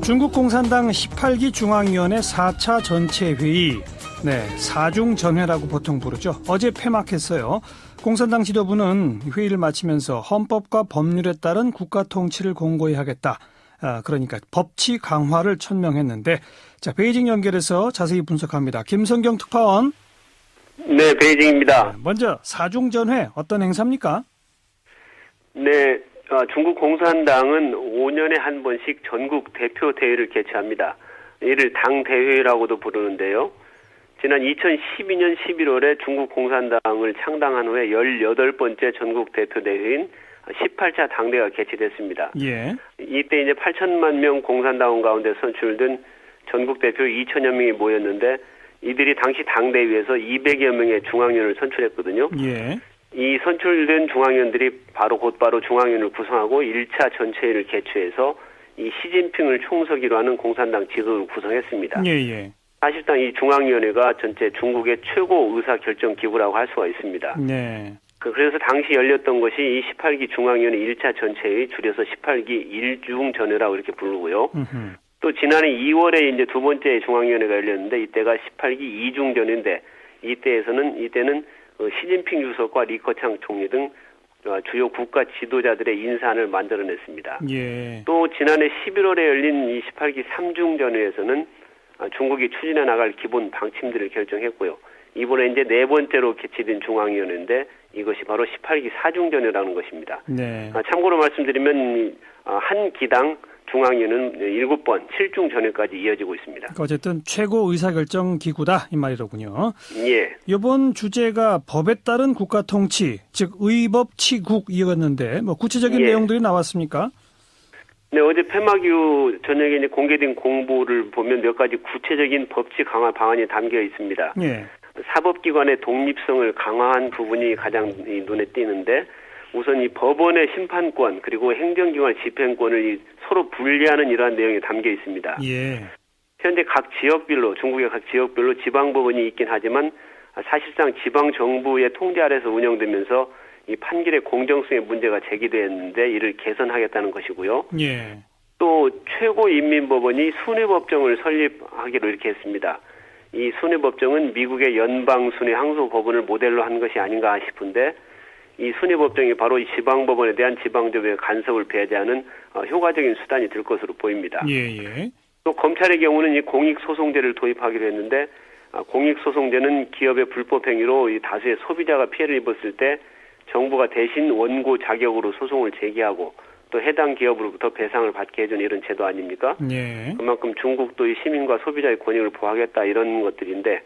중국 공산당 18기 중앙위원회 4차 전체회의, 사중전회라고 보통 부르죠. 어제 폐막했어요. 공산당 지도부는 회의를 마치면서 헌법과 법률에 따른 국가 통치를 공고히 하겠다. 그러니까 법치 강화를 천명했는데, 자, 베이징 연결해서 자세히 분석합니다. 김성경 특파원. 네, 베이징입니다. 먼저 사중전회 어떤 행사입니까? 네, 중국 공산당은 5년에 한 번씩 전국 대표 대회를 개최합니다. 이를 당대회라고도 부르는데요. 지난 2012년 11월에 중국 공산당을 창당한 후에 18번째 전국 대표 대회인 18차 당대회가 개최됐습니다. 예. 이때 이제 8천만 명 공산당원 가운데 선출된 전국 대표 2천여 명이 모였는데, 이들이 당시 당대회에서 200여 명의 중앙위원을 선출했거든요. 예. 이 선출된 중앙위원들이 곧바로 중앙위원을 구성하고 1차 전체회를 개최해서 이 시진핑을 총서기로 하는 공산당 지도를 구성했습니다. 예. 사실상 이 중앙위원회가 전체 중국의 최고 의사결정 기구라고 할 수가 있습니다. 네. 그래서 당시 열렸던 것이 이 18기 중앙위원회 1차 전체회의, 줄여서 18기 일중전회라고 이렇게 부르고요. 또 지난해 2월에 이제 두 번째 중앙위원회가 열렸는데, 이때가 18기 이중전회인데, 이때는 시진핑 주석과 리커창 총리 등 주요 국가 지도자들의 인사안을 만들어냈습니다. 예. 또 지난해 11월에 열린 이 18기 3중전회에서는 중국이 추진해 나갈 기본 방침들을 결정했고요. 이번에 이제 네 번째로 개최된 중앙위원회인데, 이것이 바로 18기 4중전회라는 것입니다. 네. 참고로 말씀드리면 한 기당 중앙위원회는 7번 7중전회까지 이어지고 있습니다. 어쨌든 최고 의사결정 기구다 이 말이로군요. 예. 이번 주제가 법에 따른 국가 통치, 즉 의법치국이었는데 구체적인 내용들이 나왔습니까? 네, 어제 폐막 이후 저녁에 이제 공개된 공보를 보면 몇 가지 구체적인 법치 강화 방안이 담겨 있습니다. 예. 사법기관의 독립성을 강화한 부분이 가장 눈에 띄는데, 우선 이 법원의 심판권 그리고 행정기관 집행권을 서로 분리하는 이러한 내용이 담겨 있습니다. 예. 현재 각 지역별로, 중국의 각 지역별로 지방법원이 있긴 하지만 사실상 지방정부의 통제 아래서 운영되면서 이 판결의 공정성에 문제가 제기됐는데, 이를 개선하겠다는 것이고요. 예. 또 최고인민법원이 순회법정을 설립하기로 이렇게 했습니다. 이 순회법정은 미국의 연방순회 항소법원을 모델로 한 것이 아닌가 싶은데, 이 순회법정이 바로 이 지방법원에 대한 지방정부의 간섭을 배제하는 효과적인 수단이 될 것으로 보입니다. 예. 또 검찰의 경우는 이 공익소송제를 도입하기로 했는데, 공익소송제는 기업의 불법행위로 이 다수의 소비자가 피해를 입었을 때 정부가 대신 원고 자격으로 소송을 제기하고 또 해당 기업으로부터 배상을 받게 해준 이런 제도 아닙니까? 예. 그만큼 중국도 이 시민과 소비자의 권익을 보호하겠다 이런 것들인데,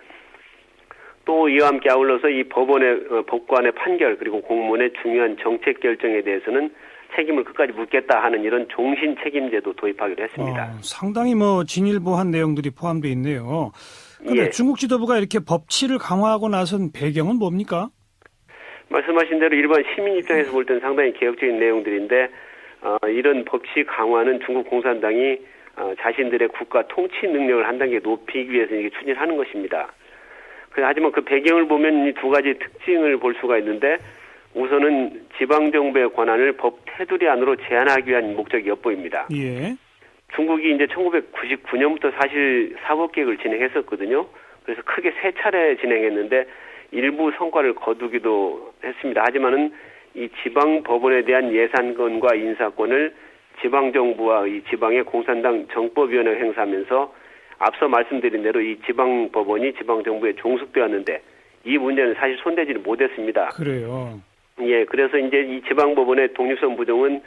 또 이와 함께 아울러서 이 법관의 판결 그리고 공무원의 중요한 정책 결정에 대해서는 책임을 끝까지 묻겠다 하는 이런 종신 책임제도 도입하기로 했습니다. 상당히 진일보한 내용들이 포함되어 있네요. 그런데 예. 중국 지도부가 이렇게 법치를 강화하고 나선 배경은 뭡니까? 말씀하신 대로 일반 시민 입장에서 볼 때는 상당히 개혁적인 내용들인데, 이런 법치 강화는 중국 공산당이 자신들의 국가 통치 능력을 한 단계 높이기 위해서 이게 추진하는 것입니다. 하지만 그 배경을 보면 이 두 가지 특징을 볼 수가 있는데, 우선은 지방정부의 권한을 법 테두리 안으로 제한하기 위한 목적이 엿보입니다. 예. 중국이 이제 1999년부터 사실 사법개혁을 진행했었거든요. 그래서 크게 3차례 진행했는데 일부 성과를 거두기도 했습니다. 하지만은 이 지방법원에 대한 예산권과 인사권을 지방정부와 이 지방의 공산당 정법위원회가 행사하면서 앞서 말씀드린 대로 이 지방법원이 지방정부에 종속되었는데, 이 문제는 사실 손대지를 못했습니다. 그래요. 예, 그래서 이제 이 지방법원의 독립성 부정은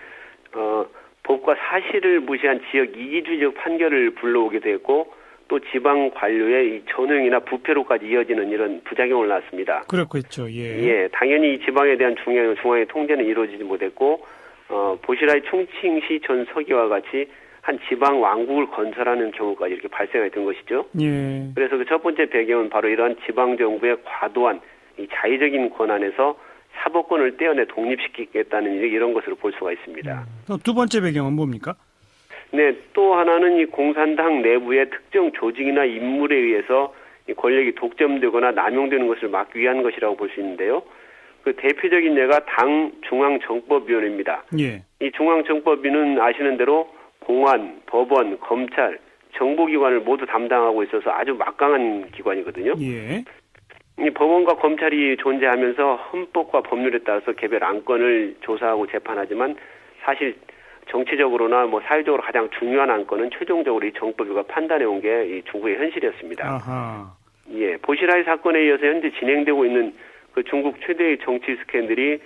법과 사실을 무시한 지역 이기주의적 판결을 불러오게 됐고, 또 지방 관료의 이 전횡이나 부패로까지 이어지는 이런 부작용을 낳았습니다. 그렇겠죠. 예. 예, 당연히 이 지방에 대한 중앙의 통제는 이루어지지 못했고, 보시라의 충칭시 전 서기와 같이 한 지방 왕국을 건설하는 경우까지 이렇게 발생하게 된 것이죠. 예. 그래서 그 첫 번째 배경은 바로 이러한 지방 정부의 과도한 이 자의적인 권한에서 사법권을 떼어내 독립시키겠다는 이런 것으로 볼 수가 있습니다. 두 번째 배경은 뭡니까? 네, 또 하나는 이 공산당 내부의 특정 조직이나 인물에 의해서 이 권력이 독점되거나 남용되는 것을 막기 위한 것이라고 볼 수 있는데요. 그 대표적인 예가 당 중앙정법위원회입니다. 예. 이 중앙정법위는 아시는 대로 공안, 법원, 검찰, 정보기관을 모두 담당하고 있어서 아주 막강한 기관이거든요. 예. 이 법원과 검찰이 존재하면서 헌법과 법률에 따라서 개별 안건을 조사하고 재판하지만 사실 정치적으로나 뭐 사회적으로 가장 중요한 안건은 최종적으로 이 정법위가 판단해 온 게 이 중국의 현실이었습니다. 아하. 예, 보시라이 사건에 이어서 현재 진행되고 있는 그 중국 최대의 정치 스캔들이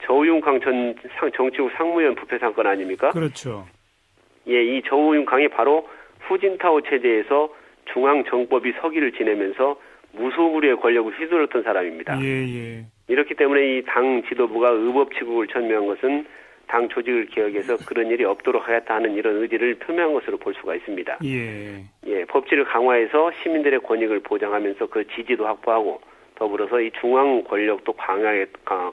저우융캉 전 정치국 상무위원 부패 사건 아닙니까? 그렇죠. 예, 이 저우융캉이 바로 후진타오 체제에서 중앙정법위 서기를 지내면서 무소불위의 권력을 휘둘렀던 사람입니다. 예. 이렇기 때문에 이 당 지도부가 의법치국을 천명한 것은 당 조직을 개혁해서 그런 일이 없도록 하겠다 하는 이런 의지를 표명한 것으로 볼 수가 있습니다. 예. 법치를 강화해서 시민들의 권익을 보장하면서 그 지지도 확보하고 더불어서 이 중앙 권력도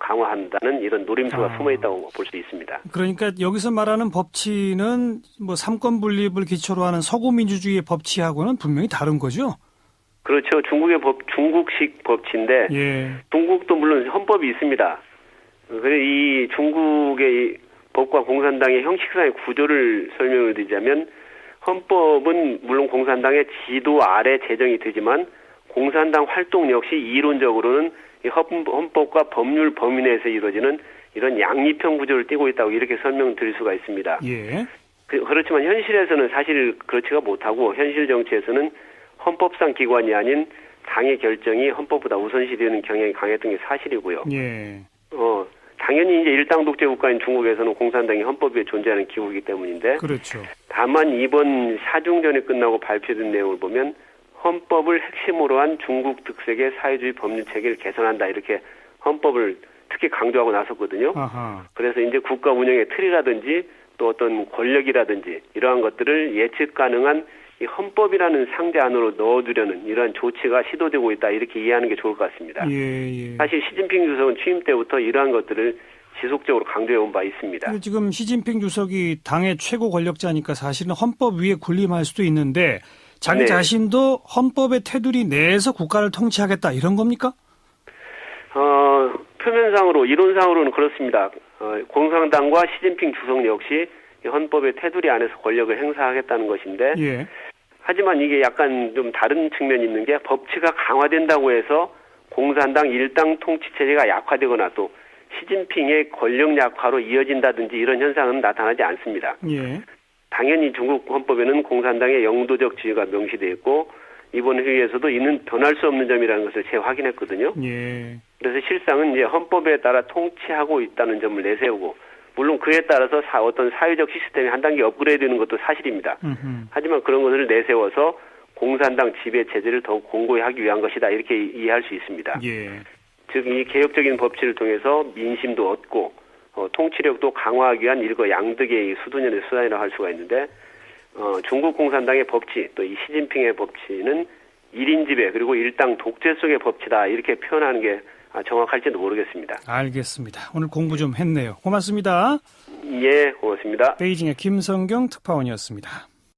강화한다는 이런 노림수가 숨어 있다고 볼 수 있습니다. 그러니까 여기서 말하는 법치는 뭐 삼권 분립을 기초로 하는 서구 민주주의의 법치하고는 분명히 다른 거죠? 그렇죠. 중국식 법치인데 예. 중국도 물론 헌법이 있습니다. 그래 이 중국의 법과 공산당의 형식상의 구조를 설명을 드리자면 헌법은 물론 공산당의 지도 아래 제정이 되지만 공산당 활동 역시 이론적으로는 이 헌법과 법률 범위 내에서 이루어지는 이런 양립형 구조를 띠고 있다고 이렇게 설명드릴 수가 있습니다. 예. 그렇지만 현실에서는 사실 그렇지가 못하고 현실 정치에서는 헌법상 기관이 아닌 당의 결정이 헌법보다 우선시되는 경향이 강했던 게 사실이고요. 예. 당연히 이제 일당 독재 국가인 중국에서는 공산당이 헌법에 존재하는 기구이기 때문인데 그렇죠. 다만 이번 사중전이 끝나고 발표된 내용을 보면 헌법을 핵심으로 한 중국 특색의 사회주의 법률 체계를 개선한다 이렇게 헌법을 특히 강조하고 나섰거든요. 아하. 그래서 이제 국가 운영의 틀이라든지 또 어떤 권력이라든지 이러한 것들을 예측 가능한 이 헌법이라는 상자 안으로 넣어두려는 이러한 조치가 시도되고 있다 이렇게 이해하는 게 좋을 것 같습니다. 예. 사실 시진핑 주석은 취임 때부터 이러한 것들을 지속적으로 강조해온 바 있습니다. 지금 시진핑 주석이 당의 최고 권력자니까 사실은 헌법 위에 군림할 수도 있는데 자기 네. 자신도 헌법의 테두리 내에서 국가를 통치하겠다 이런 겁니까? 표면상으로 이론상으로는 그렇습니다. 공산당과 시진핑 주석 역시 헌법의 테두리 안에서 권력을 행사하겠다는 것인데 예. 하지만 이게 약간 좀 다른 측면이 있는 게 법치가 강화된다고 해서 공산당 일당 통치 체제가 약화되거나 또 시진핑의 권력 약화로 이어진다든지 이런 현상은 나타나지 않습니다. 예. 당연히 중국 헌법에는 공산당의 영도적 지위가 명시되어 있고 이번 회의에서도 이는 변할 수 없는 점이라는 것을 재확인했거든요. 예. 그래서 실상은 이제 헌법에 따라 통치하고 있다는 점을 내세우고 물론 그에 따라서 어떤 사회적 시스템이 한 단계 업그레이드되는 것도 사실입니다. 하지만 그런 것을 내세워서 공산당 지배 체제를 더욱 공고히 하기 위한 것이다 이렇게 이해할 수 있습니다. 예. 즉 이 개혁적인 법치를 통해서 민심도 얻고 통치력도 강화하기 위한 일거양득의 수도년의 수단이라고 할 수가 있는데 중국 공산당의 법치 또 이 시진핑의 법치는 1인 지배 그리고 일당 독재 속의 법치다 이렇게 표현하는 게 정확할지도 모르겠습니다. 알겠습니다. 오늘 공부 좀 했네요. 고맙습니다. 예, 고맙습니다. 베이징의 김성경 특파원이었습니다.